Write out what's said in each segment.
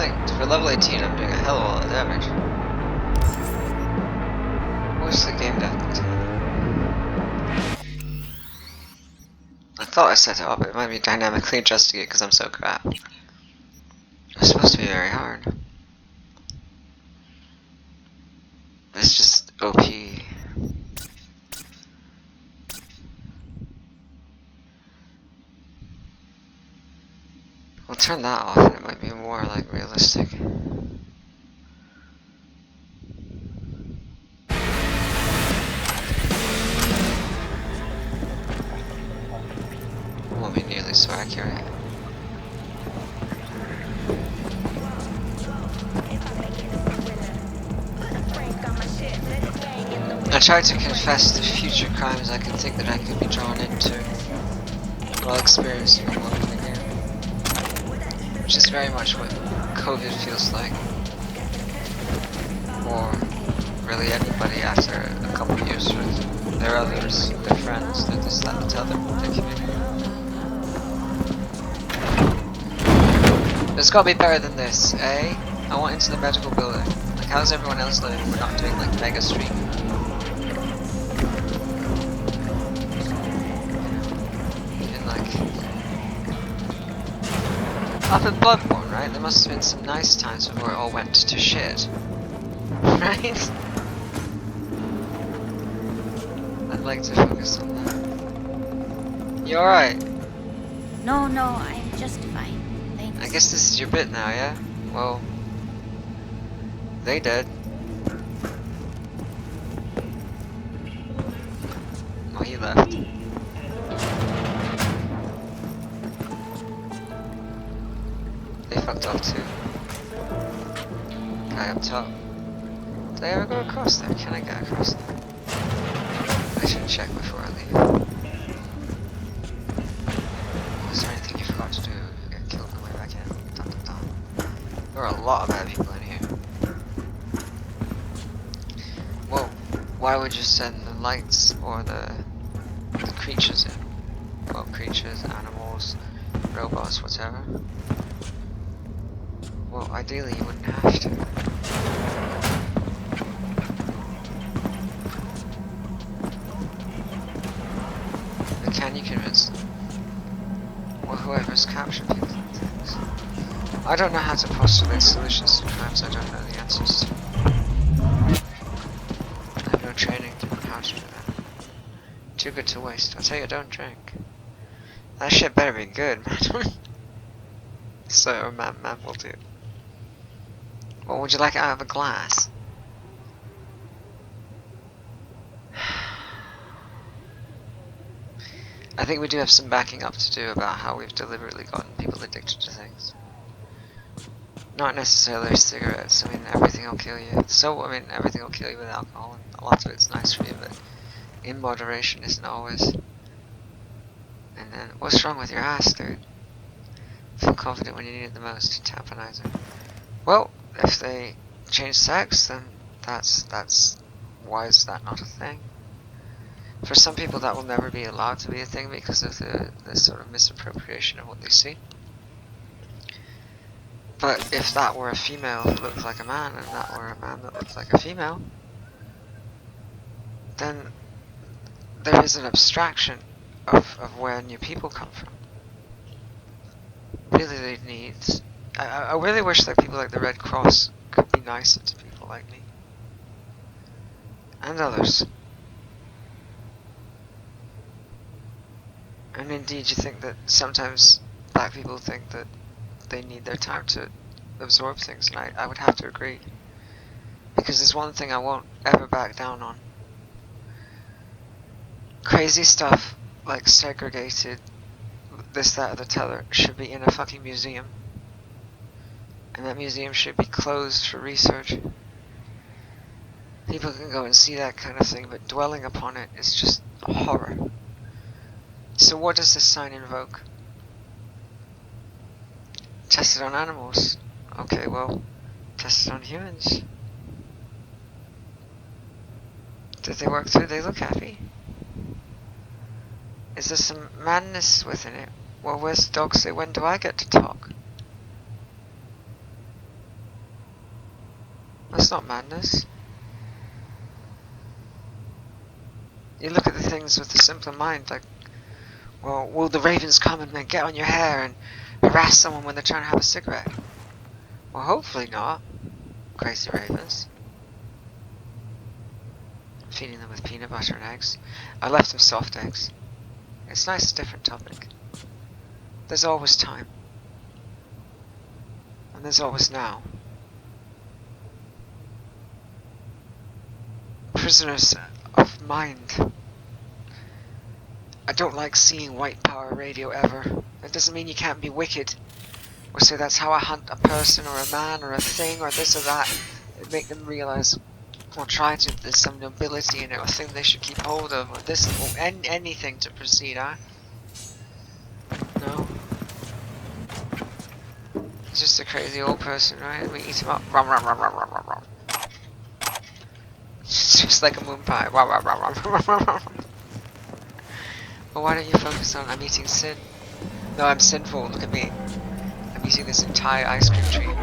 like, for level 18, I'm doing a hell of a lot of damage. What's the game difficulty? I thought I set it up, it might be dynamically adjusting it because I'm so crap. It's supposed to be very hard. It's just OP. We'll turn that off and it might be more like realistic. Won't be nearly so accurate. I tried to confess to future crimes I could think that I could be drawn into while experiencing a moment again. Which is very much what COVID feels like. Or really anybody after a couple of years with their others, their friends, their this, that, and the other, their community. It's gotta be better than this, eh? I want into the medical building. Like, how's everyone else living? We're not doing like Mega Street. And like, up in Bloodborne, right? There must have been some nice times before it all went to shit. Right? I'd like to focus on that. You alright? No, I'm just fine. Thanks. I guess this is your bit now, yeah? Well, they did. Oh, he left. They fucked up too. Guy up top. Did I ever go across there? Can I get across there? I should check before I leave. Is there anything you forgot to do? You get killed on the way back in. Dun, dun, dun. There are a lot of bad people in here. Well, why would you send the lights or the creatures in? Well, creatures, animals, robots, whatever. Well, ideally you wouldn't have to. But can you convince them? Well, whoever's captured people and things. I don't know how to postulate solutions to crimes I don't know the answers to. I have no training to know how to do that. Too good to waste. I'll tell you, don't drink. That shit better be good, man. So, man will do. What would you like out of a glass? I think we do have some backing up to do about how we've deliberately gotten people addicted to things. Not necessarily cigarettes. I mean, everything will kill you. So, I mean, everything will kill you with alcohol, and a lot of it's nice for you, but in moderation isn't always. And then, what's wrong with your ass, dude? Feel confident when you need it the most. Tamponizer. Well, if they change sex, then that's why is that not a thing? For some people that will never be allowed to be a thing because of the sort of misappropriation of what they see. But if that were a female who looked like a man and that were a man that looked like a female, then there is an abstraction of where new people come from. Really they need... I really wish that people like the Red Cross could be nicer to people like me. And others. And indeed you think that sometimes black people think that they need their time to absorb things, and I would have to agree. Because there's one thing I won't ever back down on. Crazy stuff, like segregated, this, that, or the t'other, should be in a fucking museum. And that museum should be closed for research. People can go and see that kind of thing, but dwelling upon it is just horror. So what does this sign invoke? Tested on animals. Okay, well, tested on humans. Did they work through? They look happy. Is there some madness within it? Well, where's the dog say, when do I get to talk? That's not madness. You look at the things with a simpler mind, like, well, will the ravens come and then get on your hair and harass someone when they're trying to have a cigarette? Well, hopefully not. Crazy ravens. Feeding them with peanut butter and eggs. I left them soft eggs. It's nice, different topic. There's always time. And there's always now. Prisoners of mind. I don't like seeing white power radio ever. That doesn't mean you can't be wicked. Or say that's how I hunt a person or a man or a thing or this or that. It make them realize or try to there's some nobility in it or thing they should keep hold of or this or anything to proceed, huh? No. He's just a crazy old person, right? We eat him up. Rum, rum, rum, rum, rum, rum, rum. It's just like a moon pie. Rum, rum, rum, rum, rum, rum, rum. Well, why don't you focus on I'm eating sin? No, I'm sinful. Look at me. I'm eating this entire ice cream tree.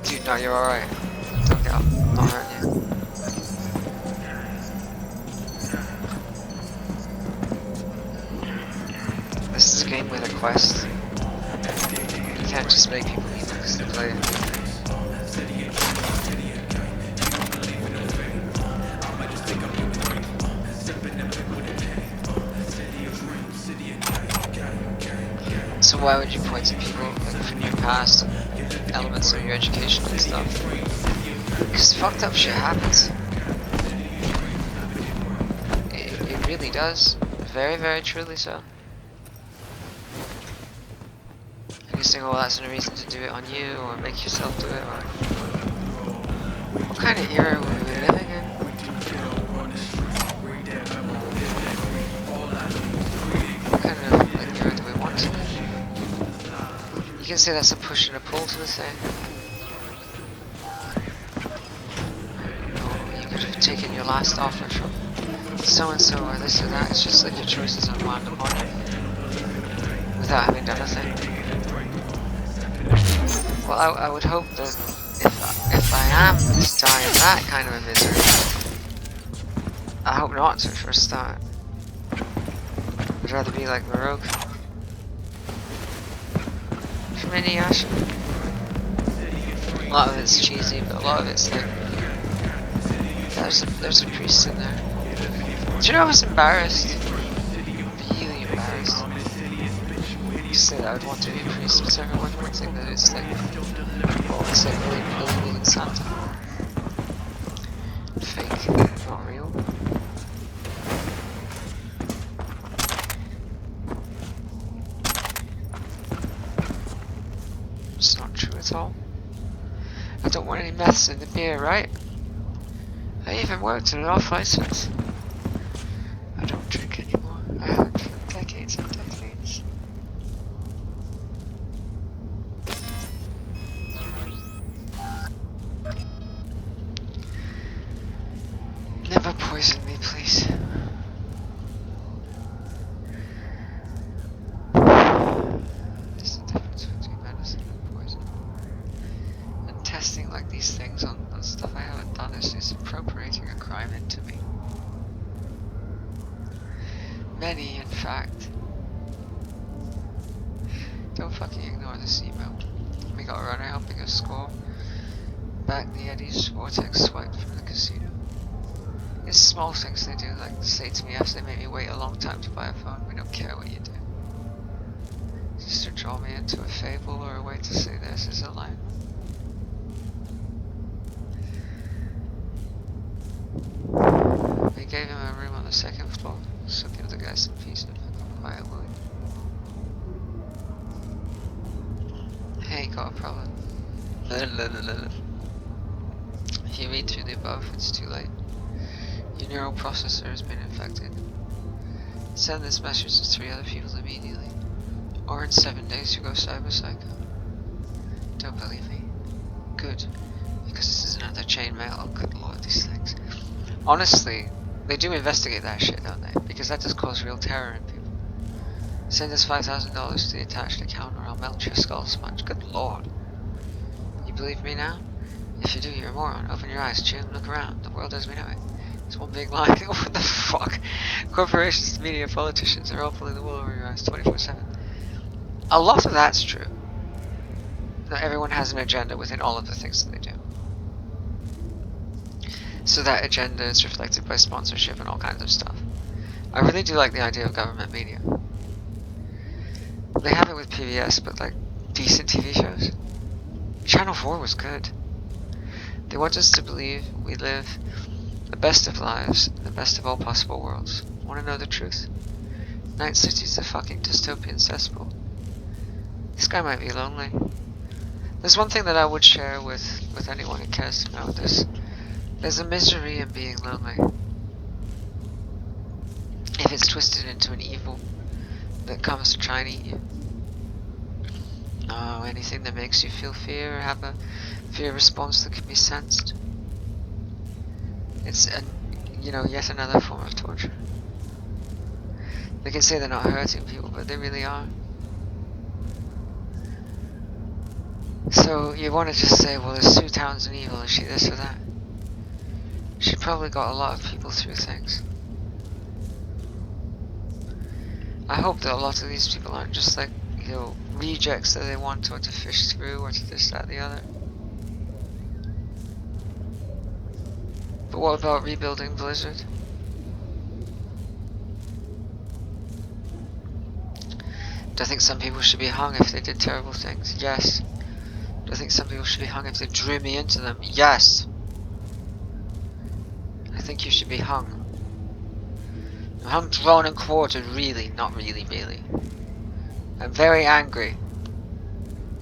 Dude, no, you're alright. Don't get up. I'm not hurting you. This is a game with a quest. You can't just make people evil because they play it. So why would you point to people like from your past and elements of your education and stuff? Because fucked up shit happens. It really does. Very, very truly so. And you think, oh, that's no reason to do it on you, or make yourself do it, or... What kind of era were we living in? What kind of like, era do we want to live? You can say that's a push and a pull to the thing. You could have taken your last offer from so-and-so or this or that. It's just like your choices on one to one without having done a thing. Well, I would hope that if I am to die in that kind of a misery, I hope not to for a start. I'd rather be like Baroque. From Inuyasha. A lot of it's cheesy, but a lot of it's like there's a priest in there. Do you know I was embarrassed? Really embarrassed. You say that I would want to be a priest, but everyone would think that it's like, well, it's like really believing in Santa. Fake, not real. It's not true at all. I don't want any meths in the beer, right? I even worked in an off-license. I don't drink anymore. I haven't for decades and decades. Never poison me, please. There's a difference between medicine and poison. And testing like these things on stuff I haven't done is just appropriating a crime into me. Many, in fact. Don't fucking ignore this email. We got a runner helping us score. Back the Eddie's vortex swipe from the casino. It's small things they do, like say to me after they make me wait a long time to buy a phone, we don't care what you do. Just to draw me into a fable or a way to say this is a line. We gave him a room on the second floor, so give the guy some peace and fucking quiet, will you? Hey, got a problem. If you read through the above, it's too late. Your neural processor has been infected. Send this message to 3 other people immediately. Or in 7 days you go cyber psycho. Don't believe me? Good. Because this is another chainmail. Oh good lord, these things. Honestly, they do investigate that shit, don't they? Because that does cause real terror in people. Send us $5,000 to the attached account or I'll melt your skull sponge. Good lord. You believe me now? If you do, you're a moron. Open your eyes, Jim. Look around. The world as we know it. It's one big lie. What the fuck? Corporations, media, politicians are all pulling the wool over your eyes 24/7. A lot of that's true. That everyone has an agenda within all of the things that they do. So that agenda is reflected by sponsorship and all kinds of stuff. I really do like the idea of government media. They have it with PBS, but like decent TV shows. Channel 4 was good. They want us to believe we live the best of lives, the best of all possible worlds. Want to know the truth? Night City's a fucking dystopian cesspool. This guy might be lonely. There's one thing that I would share with anyone who cares to know this. There's a misery in being lonely. If it's twisted into an evil that comes to try and eat you. Oh, anything that makes you feel fear or have a fear response that can be sensed. It's yet another form of torture. They can say they're not hurting people, but they really are. So you want to just say, well, is Sue Townsend evil? Is she this or that? She probably got a lot of people through things. I hope that a lot of these people aren't just like, rejects that they want or to fish through or to this, that, the other. But what about rebuilding Blizzard? Do I think some people should be hung if they did terrible things? Yes. Do I think some people should be hung if they drew me into them? Yes. I think you should be hung. Hung, drawn and quartered, really. Not really, really. I'm very angry.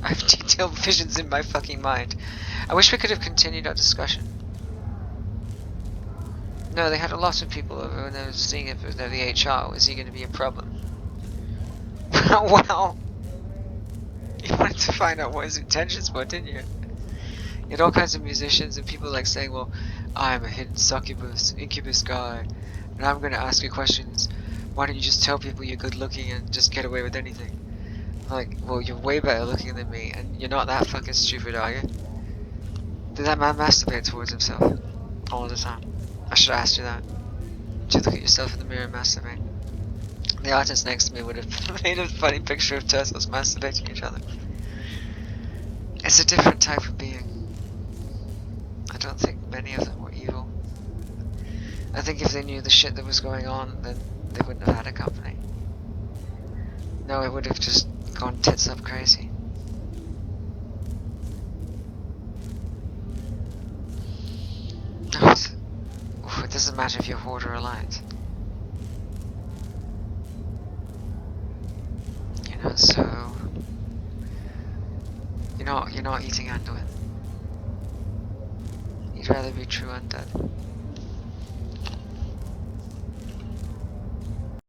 I have detailed visions in my fucking mind. I wish we could have continued our discussion. No, they had a lot of people over and they were seeing if they're the HR. Was he going to be a problem? Well, you wanted to find out what his intentions were, didn't you? You had all kinds of musicians and people like saying, well, I'm a hidden succubus, incubus guy, and I'm going to ask you questions. Why don't you just tell people you're good looking and just get away with anything? Like, well, you're way better looking than me, and you're not that fucking stupid, are you? Did that man masturbate towards himself? All the time. I should have asked you that. Did you look at yourself in the mirror and masturbate? The artist next to me would have made a funny picture of turtles masturbating each other. It's a different type of being. I don't think many of them were evil. I think if they knew the shit that was going on, then they wouldn't have had a company. No, it would have just gone tits up crazy. No, it doesn't matter if you're Horde or Alliance. So you're not eating Anduin. You'd rather be true undead.